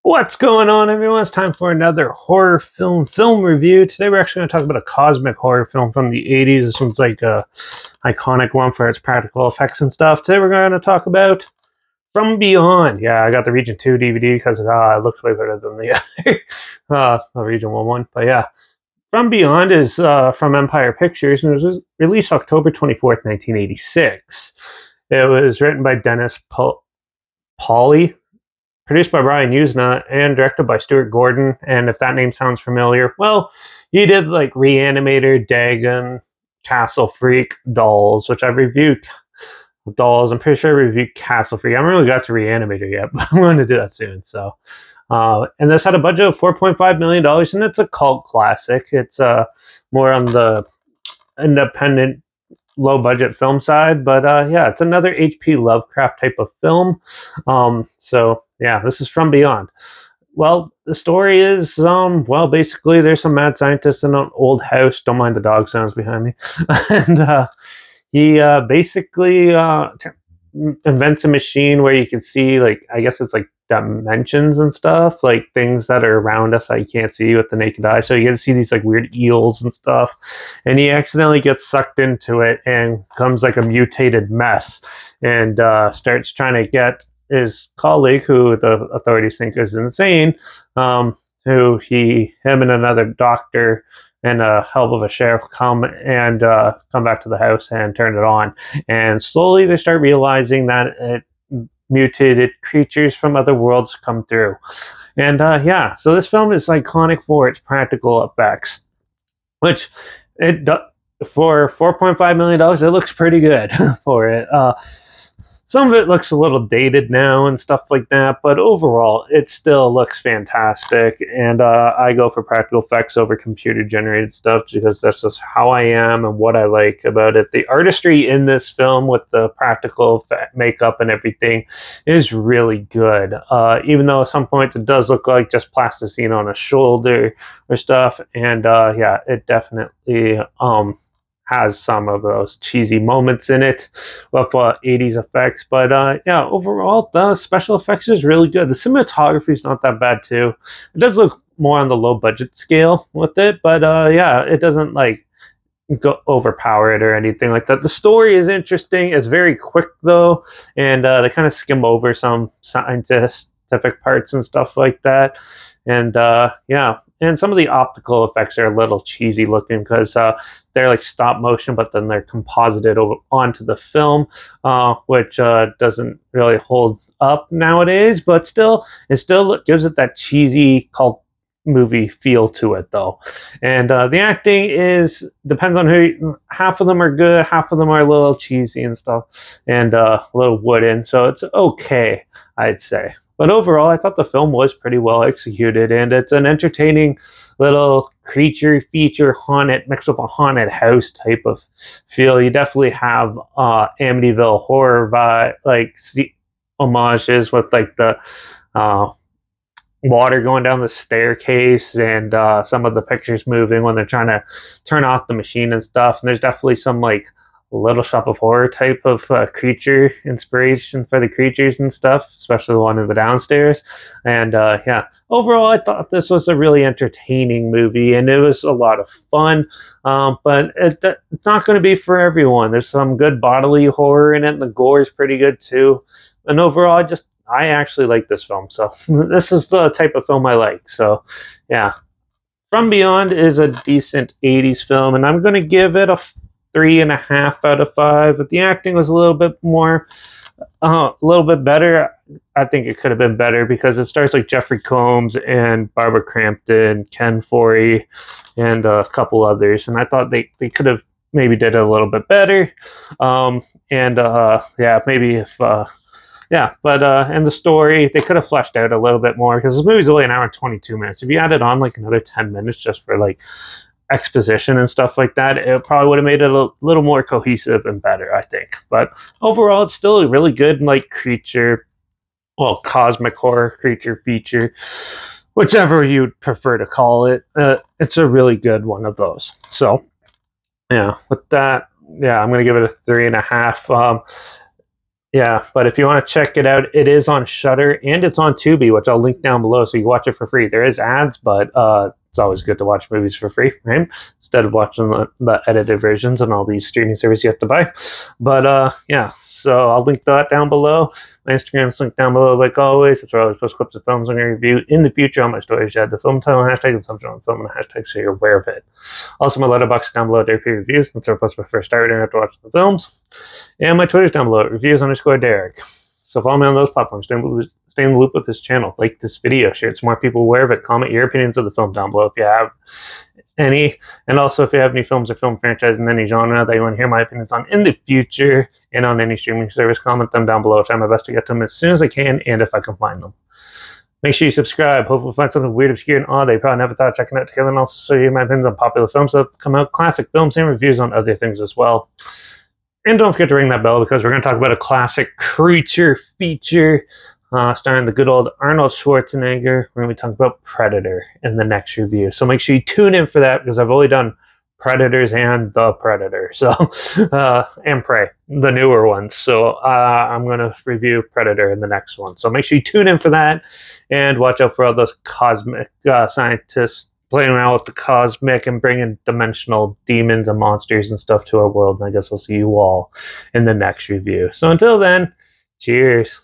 What's going on, everyone? It's time for another horror film review. Today we're actually going to talk about a cosmic horror film from the 80s. This one's like a iconic one for its practical effects and stuff. Today we're going to talk about From Beyond. Yeah, I got the Region 2 DVD because it looks way better than the Region 1 one. But yeah, From Beyond is from Empire Pictures and it was released October 24th, 1986. It was written by Dennis Pauly, produced by Brian Usna, and directed by Stuart Gordon. And if that name sounds familiar, well, he did like Reanimator, Dagon, Castle Freak, Dolls, which I've reviewed. Dolls, I'm pretty sure I reviewed Castle Freak. I haven't really got to Reanimator yet, but I'm going to do that soon. So, and this had a budget of $4.5 million, and it's a cult classic. It's more on the independent, low-budget film side, but yeah, it's another H.P. Lovecraft type of film. So yeah, this is From Beyond. Well, the story is, well, basically there's some mad scientist in an old house. Don't mind the dog sounds behind me. And he basically invents a machine where you can see, like, I guess it's like dimensions and stuff, like things that are around us that you can't see with the naked eye. So you get to see these like weird eels and stuff. And he accidentally gets sucked into it and becomes like a mutated mess and starts trying to get his colleague, who the authorities think is insane, him and another doctor and a hell of a sheriff come back to the house and turn it on. And slowly they start realizing that mutated creatures from other worlds come through. And yeah, so this film is iconic for its practical effects, which it for $4.5 million, it looks pretty good for it. Some of it looks a little dated now and stuff like that, but overall, it still looks fantastic. And I go for practical effects over computer-generated stuff because that's just how I am and what I like about it. The artistry in this film with the practical makeup and everything is really good. Even though at some points it does look like just plasticine on a shoulder or stuff. And yeah, it definitely has some of those cheesy moments in it with 80s effects. But yeah, overall, the special effects is really good. The cinematography is not that bad, too. It does look more on the low budget scale with it, but yeah, it doesn't like go overpower it or anything like that. The story is interesting. It's very quick, though, and they kind of skim over some scientific parts and stuff like that. And yeah, and some of the optical effects are a little cheesy looking because they're like stop motion, but then they're composited onto the film, which doesn't really hold up nowadays. But still, it still gives it that cheesy cult movie feel to it, though. And the acting depends on who. Half of them are good, half of them are a little cheesy and stuff, and a little wooden. So it's okay, I'd say. But overall, I thought the film was pretty well executed, and it's an entertaining little creature feature haunted mixed with a haunted house type of feel. You definitely have Amityville horror vibe, like homages with like the water going down the staircase and some of the pictures moving when they're trying to turn off the machine and stuff. And there's definitely some like Little Shop of Horror type of creature inspiration for the creatures and stuff, especially the one in the downstairs. And yeah, overall, I thought this was a really entertaining movie, and it was a lot of fun. But it's not going to be for everyone. There's some good bodily horror in it, and the gore is pretty good too. And overall, I actually like this film. So this is the type of film I like. So yeah, From Beyond is a decent 80s film, and I'm going to give it a 3.5 out of 5. But the acting was a little bit better. I think it could have been better because it stars like Jeffrey Combs and Barbara Crampton, Ken Foree, and a couple others. And I thought they could have maybe did it a little bit better. Yeah, maybe if yeah, but and the story, they could have fleshed out a little bit more because this movie's only an hour and 22 minutes. If you added on like another 10 minutes just for like exposition and stuff like that, it probably would have made it a little more cohesive and better, I think. But overall, it's still a really good like cosmic horror creature feature, whichever you'd prefer to call it. It's a really good one of those. So yeah, with that, yeah, I'm gonna give it a 3.5. Yeah, but if you want to check it out, it is on Shudder and it's on Tubi, which I'll link down below so you can watch it for free. There is ads, but it's always good to watch movies for free, right? Instead of watching the edited versions and all these streaming services you have to buy. But yeah, so I'll link that down below. My Instagram's linked down below, like always. That's where I always post clips of films I'm going to review in the future on my stories. You add the film title and hashtag, and subject on film and hashtag so you're aware of it. Also, my Letterbox down below, Derek reviews. That's where I post my first start and I have to watch the films. And my Twitter's down below, reviews_Derek. So follow me on those platforms. Stay in the loop with this channel. Like this video, share it so more people aware of it. Comment your opinions of the film down below if you have any. And also if you have any films or film franchises in any genre that you want to hear my opinions on in the future and on any streaming service, comment them down below. I'll try my best to get to them as soon as I can and if I can find them. Make sure you subscribe. Hopefully find something weird, obscure, and odd that you probably never thought of checking out together, and also show you my opinions on popular films that have come out, classic films, and reviews on other things as well. And don't forget to ring that bell because we're going to talk about a classic creature feature starring the good old Arnold Schwarzenegger. We're going to be talking about Predator in the next review. So make sure you tune in for that because I've only done Predators and The Predator. So, and Prey, the newer ones. So I'm going to review Predator in the next one. So make sure you tune in for that and watch out for all those cosmic scientists playing around with the cosmic and bringing dimensional demons and monsters and stuff to our world. And I guess I'll see you all in the next review. So until then, cheers.